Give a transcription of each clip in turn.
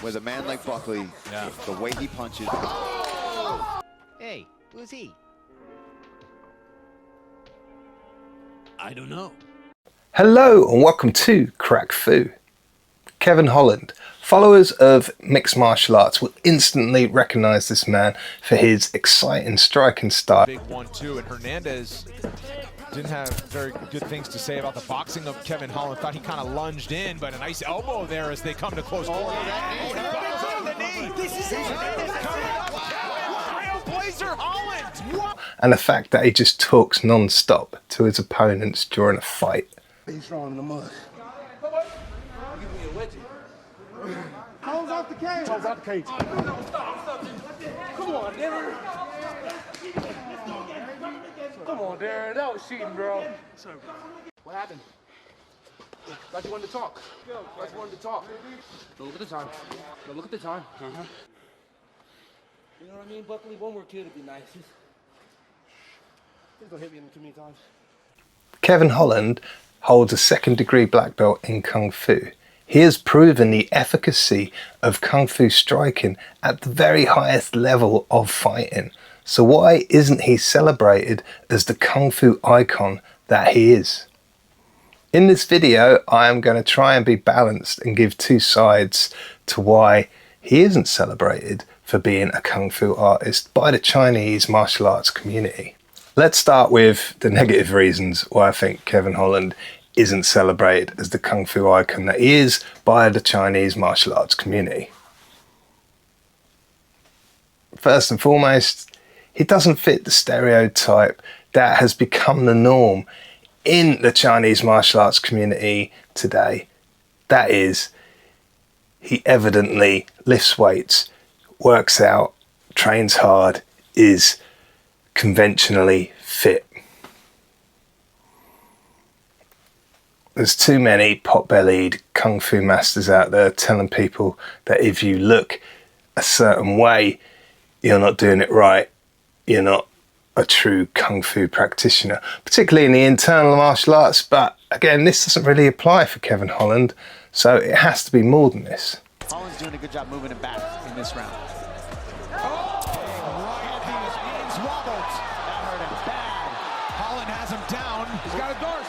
with a man like Buckley, the way he punches. Oh! Hey, who's he? I don't know. Hello and welcome to Crack Fu. Kevin Holland. Followers of mixed martial arts will instantly recognize this man for his exciting striking style. Big 1-2, and Hernandez didn't have very good things to say about the boxing of Kevin Holland. Thought he kind of lunged in, but a nice elbow there as they come to close quarter. This is it. Trailblazer Holland. And the fact that he just talks non-stop to his opponents during a fight. He's throwing in the mud. Give me a wedgie. Close out the cage. Close out the cage. Come on, Darren. Come on, Darren. That was cheating, bro. What happened? Thought you wanted to talk. Thought you wanted to talk. Go look at the time. Go look at the time. You know what I mean, Buckley? One more kill to be nice. Please don't hit me too many times. Kevin Holland holds a second-degree black belt in Kung Fu. He has proven the efficacy of Kung Fu striking at the very highest level of fighting. So why isn't he celebrated as the Kung Fu icon that he is? In this video, I am going to try and be balanced and give two sides to why he isn't celebrated for being a Kung Fu artist by the Chinese martial arts community. Let's start with the negative reasons why I think Kevin Holland isn't celebrated as the Kung Fu icon that he is by the Chinese martial arts community. First and foremost, he doesn't fit the stereotype that has become the norm in the Chinese martial arts community today. That is, he evidently lifts weights, works out, trains hard, is conventionally fit. There's too many pot-bellied Kung Fu masters out there telling people that if you look a certain way, you're not doing it right. You're not a true Kung Fu practitioner, particularly in the internal martial arts. But again, this doesn't really apply for Kevin Holland, so it has to be more than this. Holland's doing a good job moving him back in this round. Holland has him down. He's got a dorse.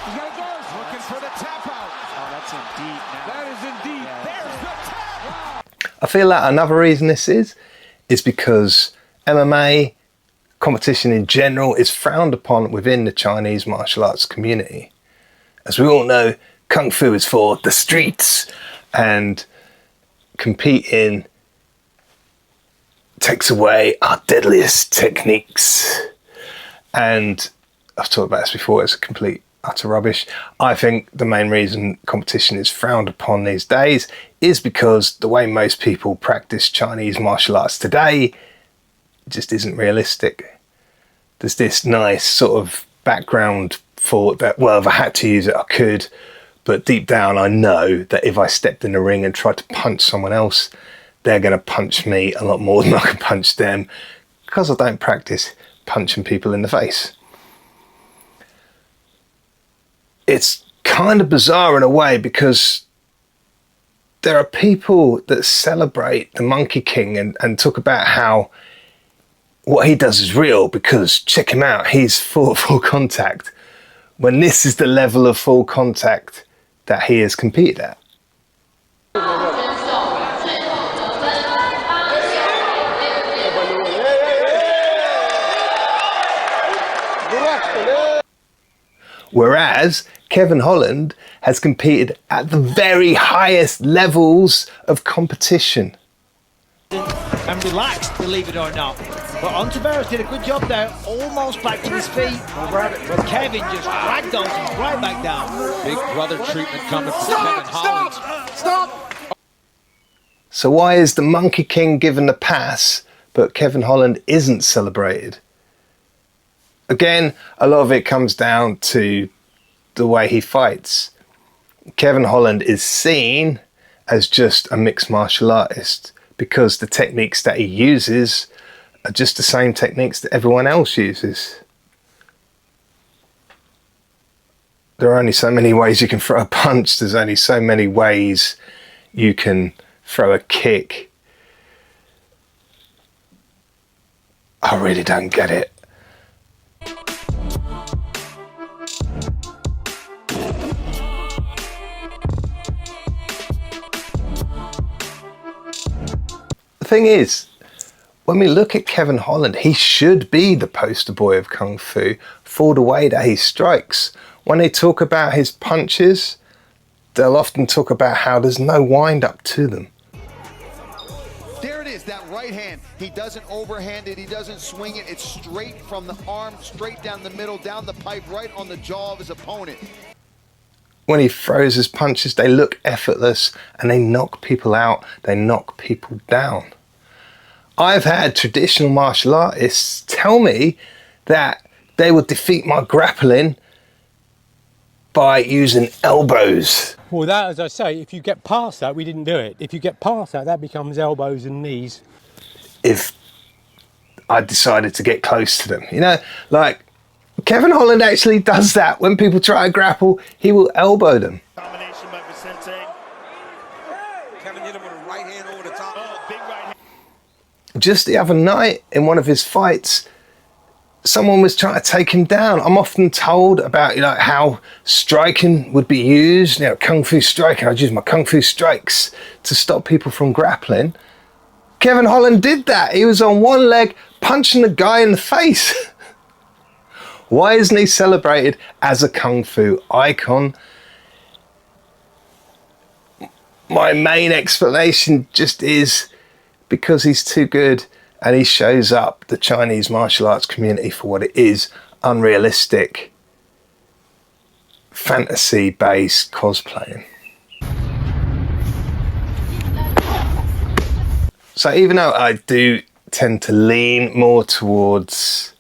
He's got a dorse. Looking for the tap out. Oh, that's in deep now. That is indeed. There's the tap. I feel that another reason this is because MMA competition in general is frowned upon within the Chinese martial arts community. As we all know, Kung Fu is for the streets, and competing takes away our deadliest techniques. And I've talked about this before, it's a complete utter rubbish. I think the main reason competition is frowned upon these days is because the way most people practice Chinese martial arts today just isn't realistic. There's this nice sort of background thought that, well, if I had to use it, I could. But deep down, I know that if I stepped in the ring and tried to punch someone else, they're going to punch me a lot more than I can punch them, because I don't practice punching people in the face. It's kind of bizarre in a way, because there are people that celebrate the Monkey King and talk about how what he does is real because check him out, he's full contact, when this is the level of full contact that he has competed at. Whereas Kevin Holland has competed at the very highest levels of competition. And relaxed, believe it or not. But Ontiveros did a good job there, almost back to his feet. But Kevin just ragdolled him right back down. Big brother treatment coming from Kevin Holland. Stop! So why is the Monkey King given the pass, but Kevin Holland isn't celebrated? Again, a lot of it comes down to the way he fights. Kevin Holland is seen as just a mixed martial artist because the techniques that he uses are just the same techniques that everyone else uses. There are only so many ways you can throw a punch. There's only so many ways you can throw a kick. I really don't get it. The thing is, when we look at Kevin Holland, he should be the poster boy of Kung Fu for the way that he strikes. When they talk about his punches, they'll often talk about how there's no wind up to them. There it is, that right hand. He doesn't overhand it, he doesn't swing it. It's straight from the arm, straight down the middle, down the pipe, right on the jaw of his opponent. When he throws his punches, they look effortless and they knock people out, they knock people down. I've had traditional martial artists tell me that they would defeat my grappling by using elbows. Well, that, as I say, if you get past that, we didn't do it. If you get past that, that becomes elbows and knees. If I decided to get close to them, you know, like Kevin Holland actually does that. When people try to grapple, he will elbow them. Combination by Vicente. Kevin hit him with a right hand over the top. Oh, big right hand. Just the other night in one of his fights, someone was trying to take him down. I'm often told about, you know, how striking would be used, you know, Kung Fu striking. I'd use my Kung Fu strikes to stop people from grappling. Kevin Holland did that. He was on one leg punching the guy in the face. Why isn't he celebrated as a Kung Fu icon? My main explanation just is because he's too good and he shows up the Chinese martial arts community for what it is: unrealistic, fantasy-based cosplaying. So even though I do tend to lean more towards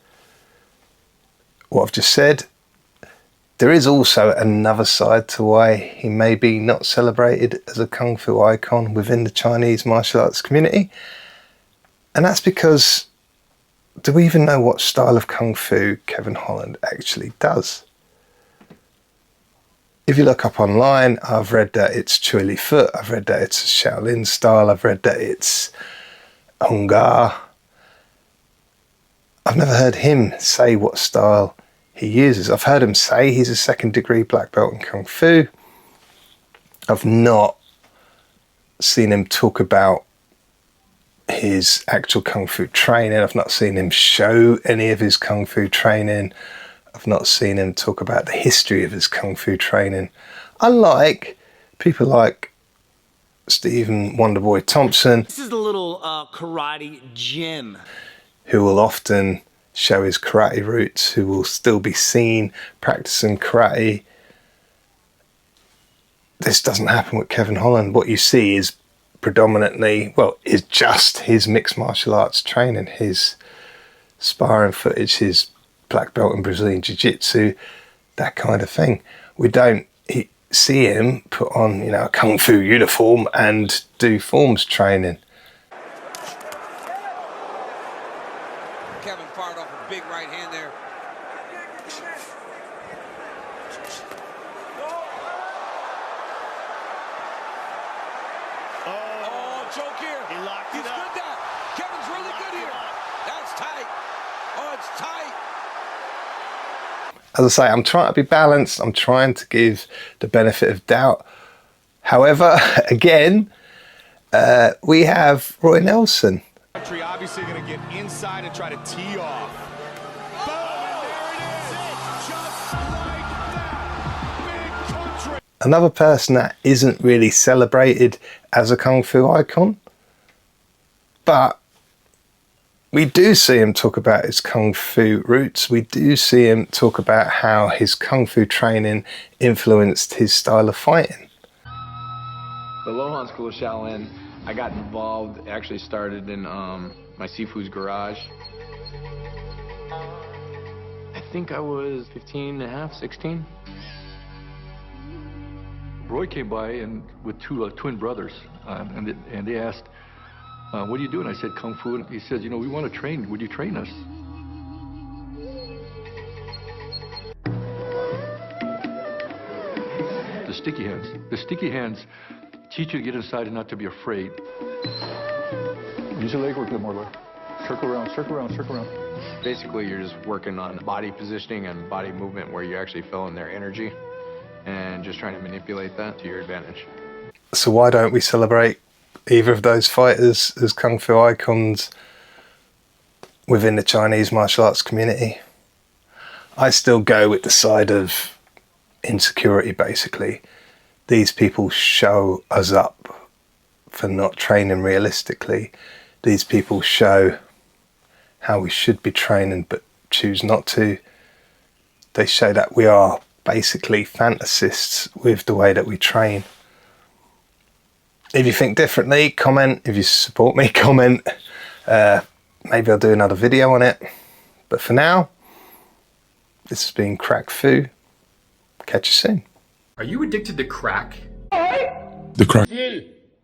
what I've just said, there is also another side to why he may be not celebrated as a Kung Fu icon within the Chinese martial arts community. And that's because, do we even know what style of Kung Fu Kevin Holland actually does? If you look up online, I've read that it's Choi Li Foot, I've read that it's Shaolin style, I've read that it's Hung Gar. I've never heard him say what style he uses. I've heard him say he's a second-degree black belt in Kung Fu. I've not seen him talk about his actual Kung Fu training. I've not seen him show any of his Kung Fu training. I've not seen him talk about the history of his Kung Fu training. Unlike people like Stephen Wonderboy Thompson, This is a little karate gym. who will often show his karate roots, who will still be seen practicing karate. This doesn't happen with Kevin Holland. What you see is predominantly, well, is just his mixed martial arts training, his sparring footage, his black belt in Brazilian Jiu-Jitsu, that kind of thing. We don't see him put on, you know, a Kung Fu uniform and do forms training. Kevin fired off a big right hand there. Oh, choke here. He locked He's it up. good there. Kevin's really good here. That's tight. Oh, it's tight. As I say, I'm trying to be balanced. I'm trying to give the benefit of doubt. However, again, we have Roy Nelson. Country obviously going to get inside and try to tee off. Boom, and there it is. Just like that. Big country. Another person that isn't really celebrated as a Kung Fu icon, but we do see him talk about his Kung Fu roots. We do see him talk about how his Kung Fu training influenced his style of fighting. The Lohan School of Shaolin, I got involved, actually started in my Sifu's garage. I think I was 15 and a half, 16. Roy came by and with two twin brothers, and they asked, what are you doing? I said, Kung Fu. And he says, you know, we want to train. Would you train us? The sticky hands. The sticky hands teach you to get inside and not to be afraid. Use your leg work a bit more, Lloyd. Circle around, circle around, circle around. Basically, you're just working on body positioning and body movement where you're actually feeling their energy and just trying to manipulate that to your advantage. So why don't we celebrate either of those fighters as Kung Fu icons within the Chinese martial arts community? I still go with the side of insecurity, basically. These people show us up for not training realistically. These people show how we should be training but choose not to. They show that we are basically fantasists with the way that we train. If you think differently, comment. If you support me, comment. Maybe I'll do another video on it. But for now, this has been Crack Fu. Catch you soon. Are you addicted to crack? The crack.